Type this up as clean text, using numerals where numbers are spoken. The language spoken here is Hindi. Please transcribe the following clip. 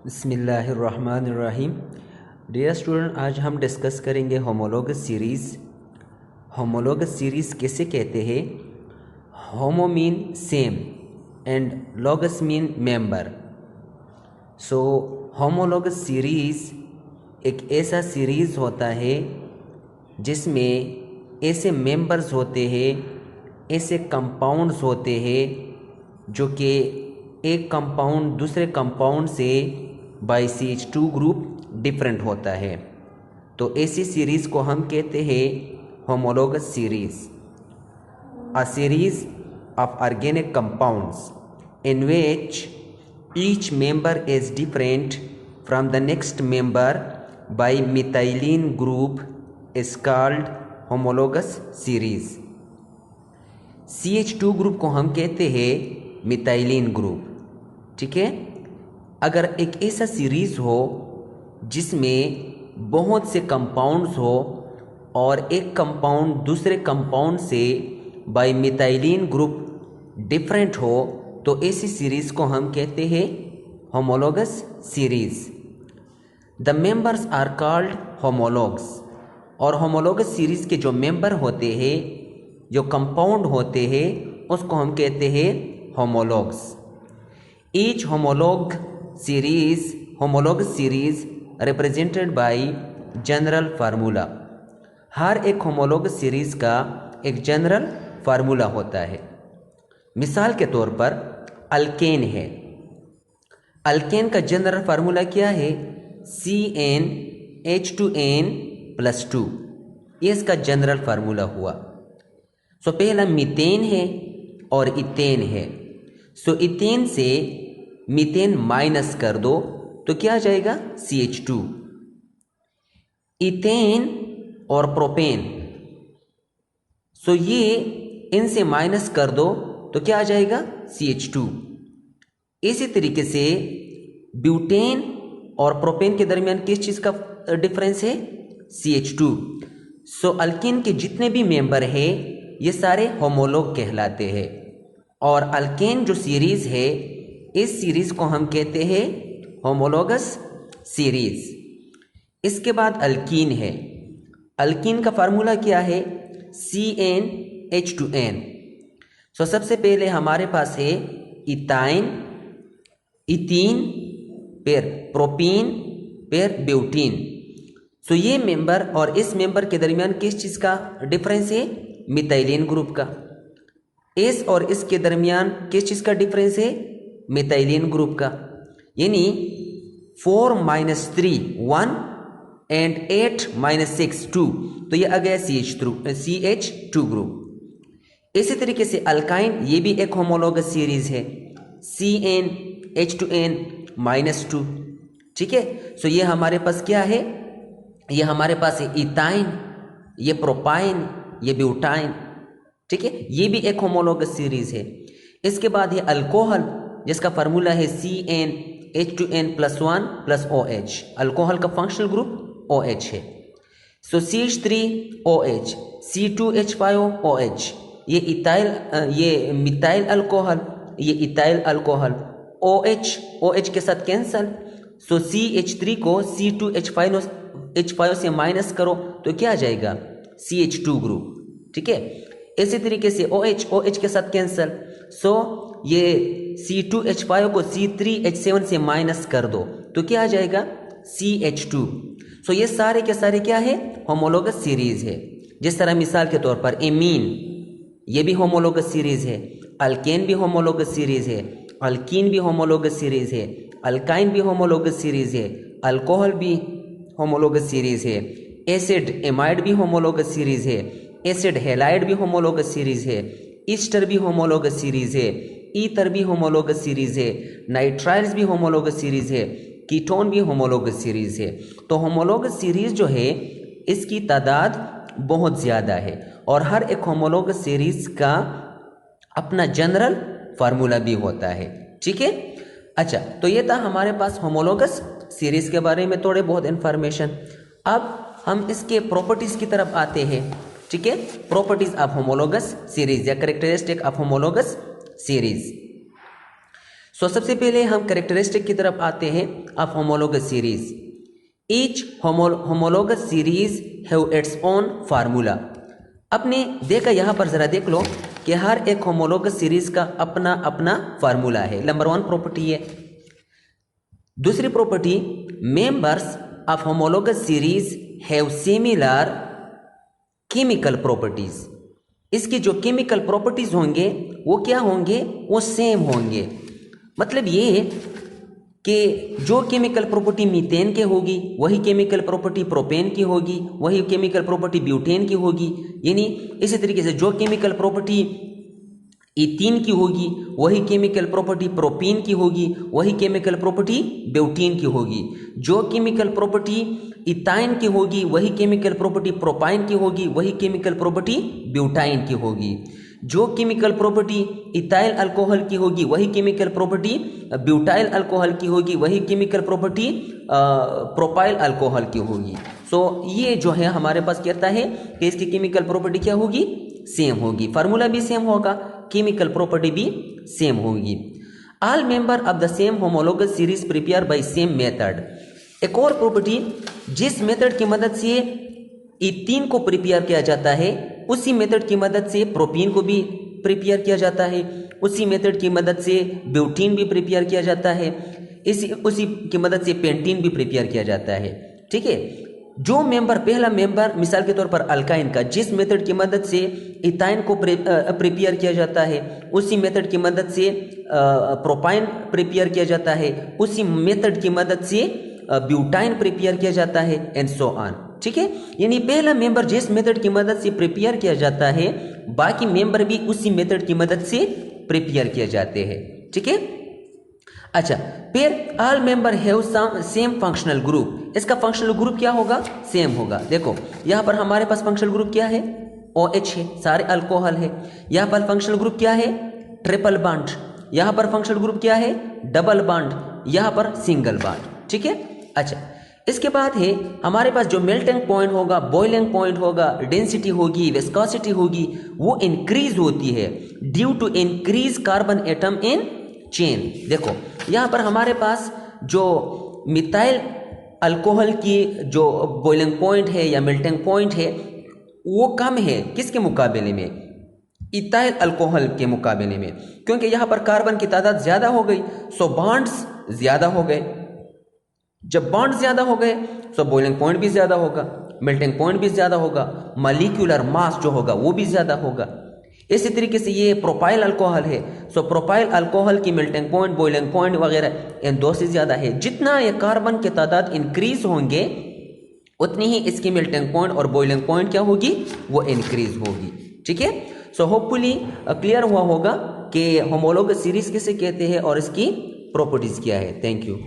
बिस्मिल्लाहिर्रहमानिर्रहीम। डियर स्टूडेंट, आज हम डिस्कस करेंगे होमोलोगस सीरीज़। होमोलोगस सीरीज़ किसे कहते हैं? Homo mean same and लोगस mean member. So homologous series एक ऐसा सीरीज़ होता है जिसमें ऐसे मेंबर्स होते हैं, ऐसे कंपाउंड्स होते हैं जो कि एक कंपाउंड दूसरे कंपाउंड से बाय CH2 ग्रुप डिफरेंट होता है। तो ऐसी सीरीज़ को हम कहते हैं homologous series. A series of organic compounds in which each member is different from the next member by methylene group is called homologous series। CH2 group को हम कहते हैं मिथाइलिन ग्रुप। ठीक है, अगर एक ऐसा सीरीज़ हो जिसमें बहुत से कंपाउंड्स हो और एक कंपाउंड दूसरे कंपाउंड से बाय मिथाइलिन ग्रुप डिफरेंट हो, तो ऐसी सीरीज़ को हम कहते हैं homologous series. The members are called homologs. और होमोलोगस सीरीज़ के जो मेंबर होते हैं, जो कंपाउंड होते हैं, उसको हम कहते हैं homologs. Each homologous series represented by general formula. हर एक होमोलोगस सीरीज़ का एक जनरल फार्मूला होता है। मिसाल के तौर पर अल्केन है। अल्केन का जनरल फार्मूला क्या है? CnH2n+2। ये इसका जनरल फार्मूला हुआ। सो पहला मीथेन है और इथेन है। सो इथेन से मीथेन माइनस कर दो तो क्या आ जाएगा? CH2। इथेन और प्रोपेन, सो ये इनसे माइनस कर दो तो क्या आ जाएगा? CH2। इसी तरीके से ब्यूटेन और प्रोपेन के दरमियान किस चीज़ का डिफरेंस है? CH2। सो अल्केन के जितने भी मेंबर हैं ये सारे होमोलॉग कहलाते हैं। और अल्केन जो सीरीज़ है, इस सीरीज़ को हम कहते हैं होमोलोगस सीरीज़। इसके बाद अल्कीन है। अल्कीन का फार्मूला क्या है? CnH2n। सो सबसे पहले हमारे पास है इथाइन, इथीन, फिर प्रोपीन, फिर ब्यूटीन। सो ये मेंबर और इस मेंबर के दरमियान किस चीज़ का डिफरेंस है? मिथाइलिन ग्रुप का। इस और इसके दरमियान किस चीज़ का डिफरेंस है? मिथाइलिन ग्रुप का। यानी 4 - 3 1 एंड 8 - 6 2। तो ये आ गया CH2 ग्रुप। इसी तरीके से अल्काइन, ये भी एक होमोलोगस सीरीज है, CnH2n-2। ठीक है, सो ये हमारे पास क्या है? ये हमारे पास है इथाइन, ये प्रोपाइन, ये ब्यूटाइन। ठीक है, ये भी एक होमोलोगस सीरीज है। इसके बाद है अल्कोहल, जिसका फार्मूला है CnH2n+1 OH। अल्कोहल का फंक्शनल ग्रुप OH है। सो CH3OH, C2H5OH, ये मिथाइल अल्कोहल, ये इथाइल अल्कोहल। OH के साथ कैंसल। सो CH3 को C2H5 से माइनस करो तो क्या आ जाएगा? CH2 group. ठीक है, इसी तरीके से OH के साथ कैंसल। सो ये C2H5 को C3H7 से माइनस कर दो तो क्या आ जाएगा? CH2। सो ये सारे के सारे क्या है? होमोलोगस सीरीज है। जिस तरह मिसाल के तौर पर एमीन, ये भी होमोलोगस सीरीज है। अल्केन भी होमोलोगस सीरीज है। अल्कीन भी होमोलोगस सीरीज है। अल्काइन भी होमोलोगस सीरीज है। अल्कोहल भी होमोलोगस सीरीज है। एसिड एमाइड भी होमोलोगस सीरीज है। एसिड हैलाइड भी होमोलोगस सीरीज है। ईस्टर भी होमोलोगस सीरीज है। ईथर भी होमोलोगस सीरीज है। नाइट्राइल्स भी होमोलोगस सीरीज है। कीटोन भी होमोलोगस सीरीज है। तो होमोलोगस सीरीज जो है, इसकी तादाद बहुत ज़्यादा है और हर एक होमोलोगस सीरीज का अपना जनरल फार्मूला भी होता है। ठीक है, अच्छा, तो ये था हमारे पास होमोलोगस सीरीज के बारे में थोड़े बहुत इंफॉर्मेशन। अब हम इसके प्रॉपर्टीज़ की तरफ आते हैं। ठीक है, प्रॉपर्टीज ऑफ होमोलोगस सीरीज या कैरेक्टरिस्टिक ऑफ होमोलोगस सीरीज। सबसे पहले हम कैरेक्टरिस्टिक की तरफ आते हैं of homologous series. Each homologous series have its own formula. आपने देखा यहाँ पर ज़रा देख लो कि हर एक होमोलोगस सीरीज का अपना अपना फार्मूला है। नंबर 1 प्रॉपर्टी है। दूसरी property, members of homologous series have similar chemical properties. इसकी जो केमिकल प्रॉपर्टीज होंगे वो क्या होंगे, वो सेम होंगे। मतलब ये कि जो केमिकल प्रॉपर्टी मीथेन के होगी वही केमिकल प्रॉपर्टी प्रोपेन की होगी, वही केमिकल प्रॉपर्टी ब्यूटेन की होगी। यानी इसी तरीके से जो केमिकल प्रॉपर्टी इथीन की होगी वही केमिकल प्रॉपर्टी प्रोपीन की होगी, वही केमिकल प्रॉपर्टी ब्यूटीन की होगी। जो केमिकल प्रॉपर्टी इथाइन की होगी वही केमिकल प्रॉपर्टी प्रोपाइन की होगी, वही केमिकल प्रॉपर्टी ब्यूटाइन की होगी। जो केमिकल प्रॉपर्टी इथाइल अल्कोहल की होगी वही केमिकल प्रॉपर्टी ब्यूटाइल अल्कोहल की होगी, वही केमिकल प्रॉपर्टी प्रोपाइल अल्कोहल की होगी। ये जो है हमारे पास कहता है कि इसकी केमिकल प्रॉपर्टी क्या होगी, सेम होगी। फार्मूला भी सेम होगा, केमिकल प्रॉपर्टी भी सेम होगी। All member of the same homologous series prepare by same method. एक और प्रॉपर्टी, जिस मेथड की मदद से इथीन को प्रिपेयर किया जाता है उसी मेथड की मदद से प्रोपीन को भी प्रिपेयर किया जाता है, उसी मेथड की मदद से ब्यूटीन भी प्रिपेयर किया जाता है, उसी की मदद से पेंटीन भी प्रिपेयर किया जाता है। ठीक है। जो मेंबर, पहला मेंबर मिसाल के तौर पर अल्काइन का, जिस मेथड की मदद से इथाइन को प्रिपेयर किया जाता है उसी मेथड की मदद से प्रोपाइन प्रिपेयर किया जाता है, उसी मेथड की मदद से ब्यूटाइन प्रिपेयर किया जाता है, एंड सो ऑन। ठीक है। यानी पहला मेंबर जिस मेथड की मदद से प्रिपेयर किया जाता है बाकी मेंबर भी उसी मेथड की मदद से प्रिपेयर किए जाते हैं। ठीक है। अच्छा, फिर all member have same functional group. इसका फंक्शनल ग्रुप क्या होगा, सेम होगा। देखो यहां पर हमारे पास फंक्शनल ग्रुप क्या है, OH है, सारे अल्कोहल है। यहां पर फंक्शनल ग्रुप क्या है, ट्रिपल बॉन्ड। यहां पर फंक्शनल ग्रुप क्या है, डबल बॉन्ड। यहां पर सिंगल बॉन्ड। ठीक है। अच्छा, इसके बाद है हमारे पास जो मेल्टिंग पॉइंट होगा, बॉइलिंग पॉइंट होगा, डेंसिटी होगी, विस्कोसिटी होगी, वो इंक्रीज होती है due to increase carbon atom in chain. देखो यहां पर हमारे पास जो मिथाइल अल्कोहल की जो बॉइलिंग पॉइंट है या मेल्टिंग पॉइंट है वो कम है, किसके मुकाबले में, इथाइल अल्कोहल के मुकाबले में, क्योंकि यहां पर कार्बन की तादाद ज्यादा हो गई, सो बॉन्ड्स ज्यादा हो गए। जब बॉन्ड ज्यादा हो गए तो बॉइलिंग पॉइंट भी ज्यादा होगा, मेल्टिंग पॉइंट भी ज्यादा होगा, मॉलिक्यूलर मास जो होगा वो भी ज्यादा होगा। इसी तरीके से ये प्रोपाइल अल्कोहल है, सो प्रोपाइल अल्कोहल की मेल्टिंग पॉइंट, बॉइलिंग पॉइंट वगैरह इन दो से ज्यादा है। जितना ये कार्बन के तादाद इंक्रीज होंगे उतनी ही इसकी मेल्टिंग पॉइंट और बॉइलिंग पॉइंट क्या होगी, वो इंक्रीज होगी। ठीक है। सो होपफुली क्लियर हुआ होगा कि होमोलोगस सीरीज किसे कहते हैं और इसकी प्रॉपर्टीज क्या है। Thank you.